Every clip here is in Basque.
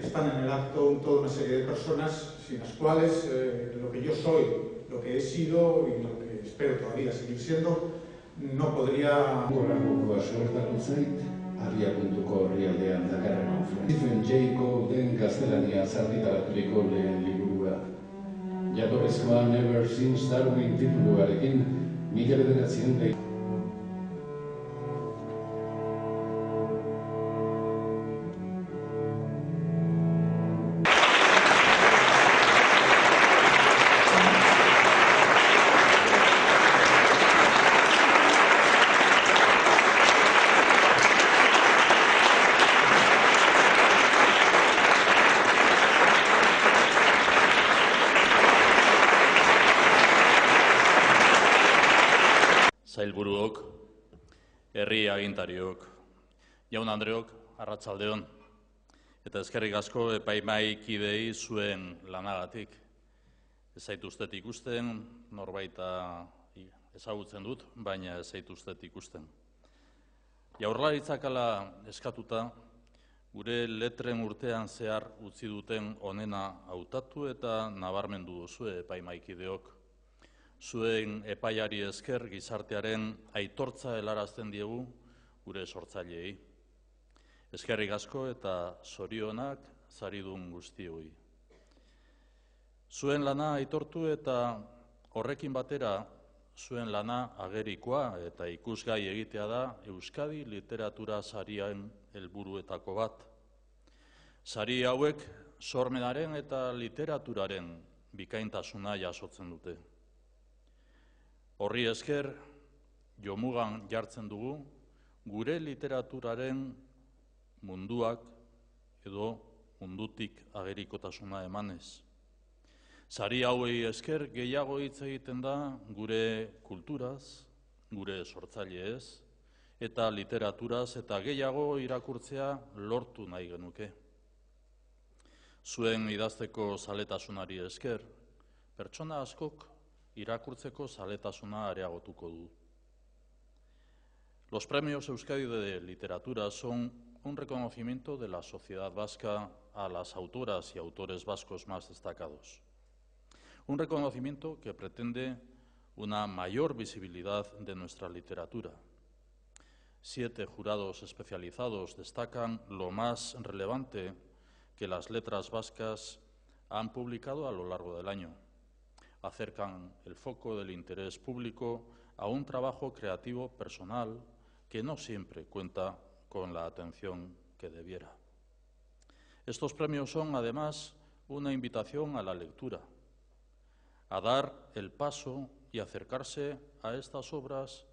Están en el acto toda una serie de personas sin las cuales lo que yo soy, lo que he sido y lo que espero todavía seguir siendo, no podría... Abiapuntuko orrialdean dakarren Stephen Jay Goulden gaztelaniaz argitaraturiko lehen liburua. Jatorrizkoa Never Since Darwin tituluarekin 1900 Sailburuok, herri agintariok, jaun Andreok, arratsaldeon, eta eskerrik asko epaimahaikideei zuen lanagatik. Ez zaituztet ikusten, norbaita ezagutzen dut, baina ez zaituztet ikusten. Jaurlaritzak hala eskatuta, gure letren urtean zehar utzi duten onena hautatu eta nabarmendu duzue epaimahaikideok. Zuen epaiari esker gizartearen aitortza helarazten diegu gure sortzaileei. Eskerrik asko eta zorionak saridun guztioi. Zuen lana aitortu eta horrekin batera zuen lana agerikoa eta ikusgai egitea da Euskadi literatura sarien helburuetako bat. Sari hauek sormenaren eta literaturaren bikaintasuna jasotzen dute. Horri esker, jomugan jartzen dugu, gure literaturaren munduak edo mundutik agerikotasuna emanez. Sari hauei esker gehiago hitz egiten da gure kulturaz, gure sortzaileez, eta literaturaz eta gehiago irakurtzea lortu nahi genuke. Zuen idazteko zaletasunari esker, pertsona askok irakurtzeko zaletasuna areagotuko du. Los premios Euskadi de Literatura son un reconocimiento de la sociedad vasca a las autoras y autores vascos más destacados. Un reconocimiento que pretende una mayor visibilidad de nuestra literatura. 7 jurados especializados destacan lo más relevante que las letras vascas han publicado a lo largo del año. Acercan el foco del interés público a un trabajo creativo personal que no siempre cuenta con la atención que debiera. Estos premios son, además, una invitación a la lectura, a dar el paso y acercarse a estas obras,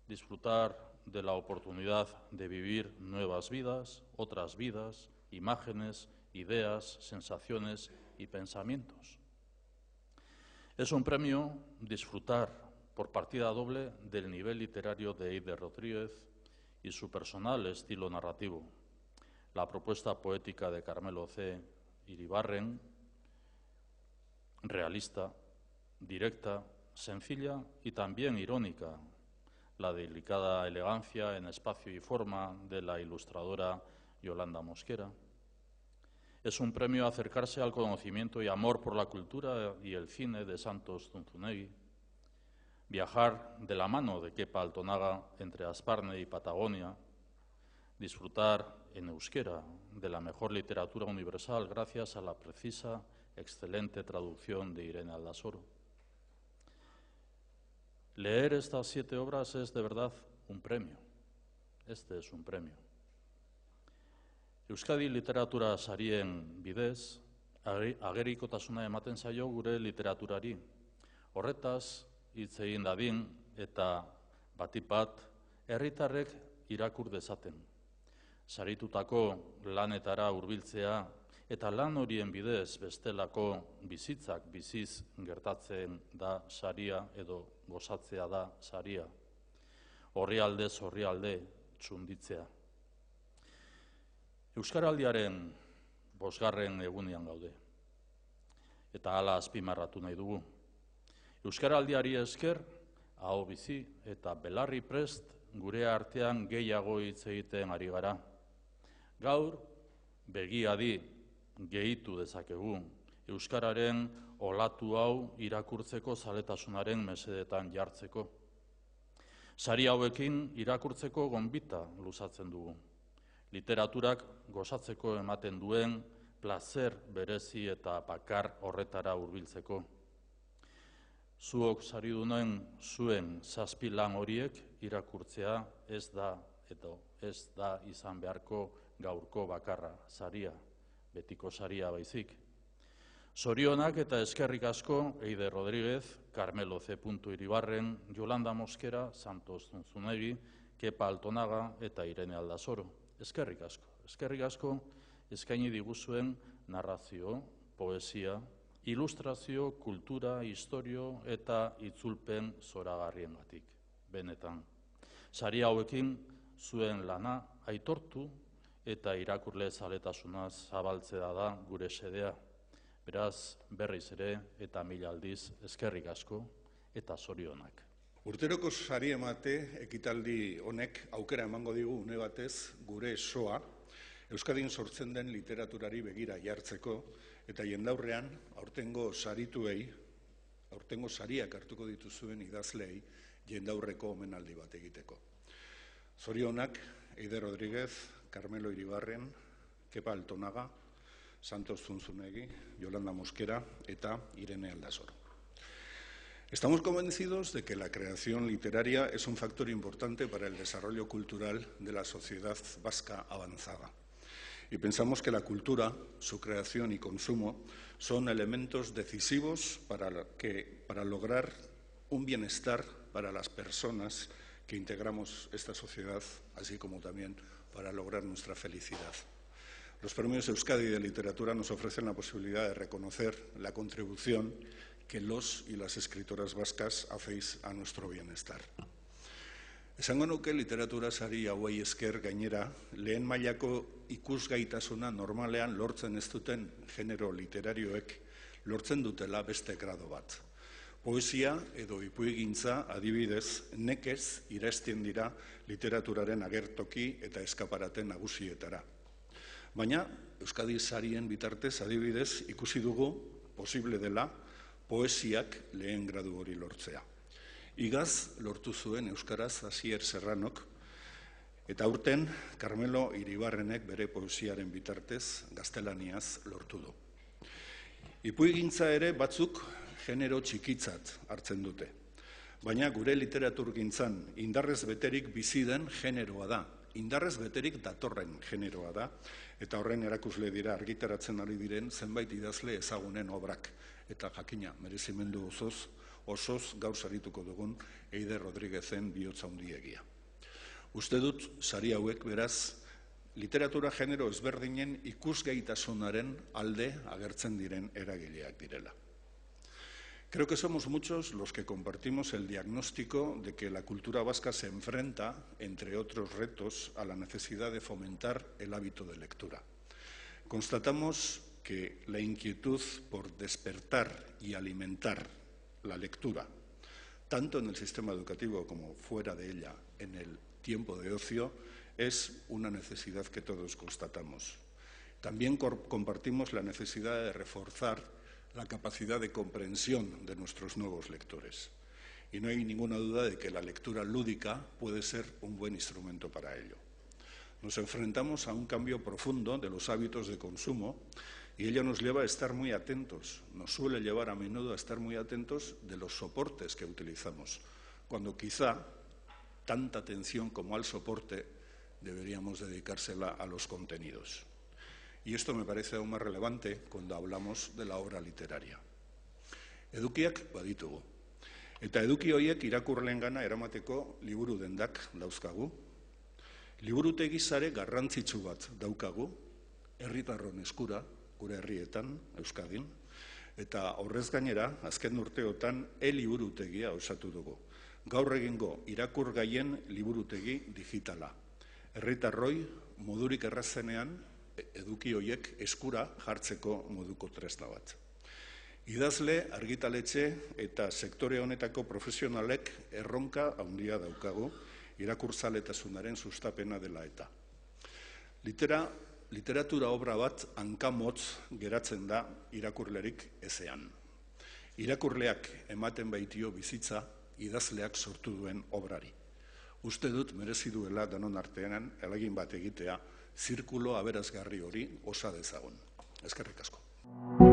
disfrutar de la oportunidad de vivir nuevas vidas, otras vidas, imágenes, ideas, sensaciones y pensamientos. Es un premio disfrutar por partida doble del nivel literario de Eider Rodríguez y su personal estilo narrativo. La propuesta poética de Carmelo C. Iribarren, realista, directa, sencilla y también irónica. La delicada elegancia en espacio y forma de la ilustradora Yolanda Mosquera. Es un premio a acercarse al conocimiento y amor por la cultura y el cine de Santos Zunzunegui. Viajar de la mano de Kepa Altonaga entre Asparne y Patagonia. Disfrutar en euskera de la mejor literatura universal gracias a la precisa, excelente traducción de Irene Aldasoro. Leer estas 7 obras es de verdad un premio. Este es un premio. Euskadi literatura sarien bidez, agerikotasuna ematen zaio gure literaturari. Horretaz, hitz egin dadin eta batipat herritarrek irakur dezaten. Saritutako lanetara hurbiltzea eta lan horien bidez bestelako bizitzak biziz gertatzen da saria edo gozatzea da saria. Orrialdez orrialde txunditzea. Euskaraldiaren 5. egunean gaude. Eta hala azpimarratu nahi dugu. Euskaraldiari esker, aho bizi eta belarri prest gure artean gehiago hitz egiten ari gara. Gaur, begiadi gehitu dezakegu, euskararen olatu hau irakurtzeko zaletasunaren mesedetan jartzeko. Sari hauekin irakurtzeko gonbita luzatzen dugu. Literaturak gozatzeko ematen duen plazer berezi eta bakar horretara hurbiltzeko. Zuok saridunen zuen 7 lan horiek irakurtzea ez da izan beharko gaurko bakarra saria, betiko saria baizik. Zorionak eta eskerrik asko Eider Rodríguez, Carmelo C. Iribarren, Yolanda Mosquera, Santos Zunzunegi, Kepa Altonaga eta Irene Aldasoro. Eskerrik asko. Eskerrik asko eskaini diguzuen narrazio, poesia, ilustrazio, kultura, historio eta itzulpen zoragarriengatik. Benetan. Sari hauekin zuen lana aitortu eta irakurle zaletasunaz zabaltzea da gure xedea. Beraz, berriz ere eta 1000 aldiz eskerrik asko eta zorionak. Urteroko sari emate ekitaldi honek aukera emango digu une batez gure soa Euskadin sortzen den literaturari begira jartzeko eta jendaurrean aurtengo sarituei, aurtengo sariak hartuko dituzuen idazleei jendaurreko omenaldi bat egiteko. Zorionak Eider Rodríguez, Carmelo Iribarren, Kepa Altonaga, Santos Zunzunegi, Yolanda Mosquera eta Irene Aldasoro. Estamos convencidos de que la creación literaria es un factor importante para el desarrollo cultural de la sociedad vasca avanzada. Y pensamos que la cultura, su creación y consumo son elementos decisivos para lograr un bienestar para las personas que integramos esta sociedad, así como también para lograr nuestra felicidad. Los premios Euskadi de Literatura nos ofrecen la posibilidad de reconocer la contribución que los y las escritoras vascas hacéis a nuestro bienestar. Esango nuke literatura sari hauei esker gainera, lehen mailako ikusgaitasuna normalean lortzen ez duten genero literarioek lortzen dutela beste grado bat. Poesia edo ipuigintza adibidez nekez irastien dira literaturaren agertoki eta eskaparaten nagusietara. Baina, Euskadi sarien bitartez adibidez ikusi dugu posible dela poesiak lehen gradu hori lortzea. Igaz lortu zuen euskaraz Asier Serranok eta aurten Carmelo Iribarrenek bere poesiaren bitartez gaztelaniaz lortu du. Ipuigintza ere batzuk genero txikitzat hartzen dute. Baina gure literaturgintzan indarrez beterik bizi den generoa da. Indarrez beterik datorren generoa da, eta horren erakusle dira argitaratzen ari diren zenbait idazle ezagunen obrak. Eta jakina, merezimendu osoz gaur sarituko dugun Eider Rodríguezen bihotza handiegia. Uste dut, sari hauek beraz, literatura genero ezberdinen ikusgaitasunaren alde agertzen diren eragileak direla. Creo que somos muchos los que compartimos el diagnóstico de que la cultura vasca se enfrenta, entre otros retos, a la necesidad de fomentar el hábito de lectura. Constatamos que la inquietud por despertar y alimentar la lectura, tanto en el sistema educativo como fuera de ella, en el tiempo de ocio, es una necesidad que todos constatamos. También compartimos la necesidad de reforzar la capacidad de comprensión de nuestros nuevos lectores. Y no hay ninguna duda de que la lectura lúdica puede ser un buen instrumento para ello. Nos enfrentamos a un cambio profundo de los hábitos de consumo y ello nos lleva a estar muy atentos, nos suele llevar a menudo a estar muy atentos de los soportes que utilizamos, cuando quizá tanta atención como al soporte deberíamos dedicársela a los contenidos. Y esto me parece aún más relevante cuando hablamos de la obra literaria. Edukiak baditugu. Eta eduki horiek irakurleengana eramateko liburu dendak dauzkagu. Liburutegi sare garrantzitsu bat daukagu, herritarron eskura, gure herrietan, Euskadin, eta horrez gainera, azken urteotan, e-liburutegia osatu dugu. Gaur egingo irakurgaien liburutegi digitala. Herritarroi, modurik errazenean, eduki horiek eskura jartzeko moduko tresna bat. Idazle, argitaletxe eta sektore honetako profesionalek erronka handia daukagu, irakurzaletasunaren sustapena dela eta. Literatura obra bat hankamotz geratzen da irakurlerik ezean. Irakurleak ematen baitio bizitza idazleak sortu duen obrari. Uste dut merezi duela danon artean eragin bat egitea, zirkulo aberasgarri hori osa dezagun. Eskerrik asko.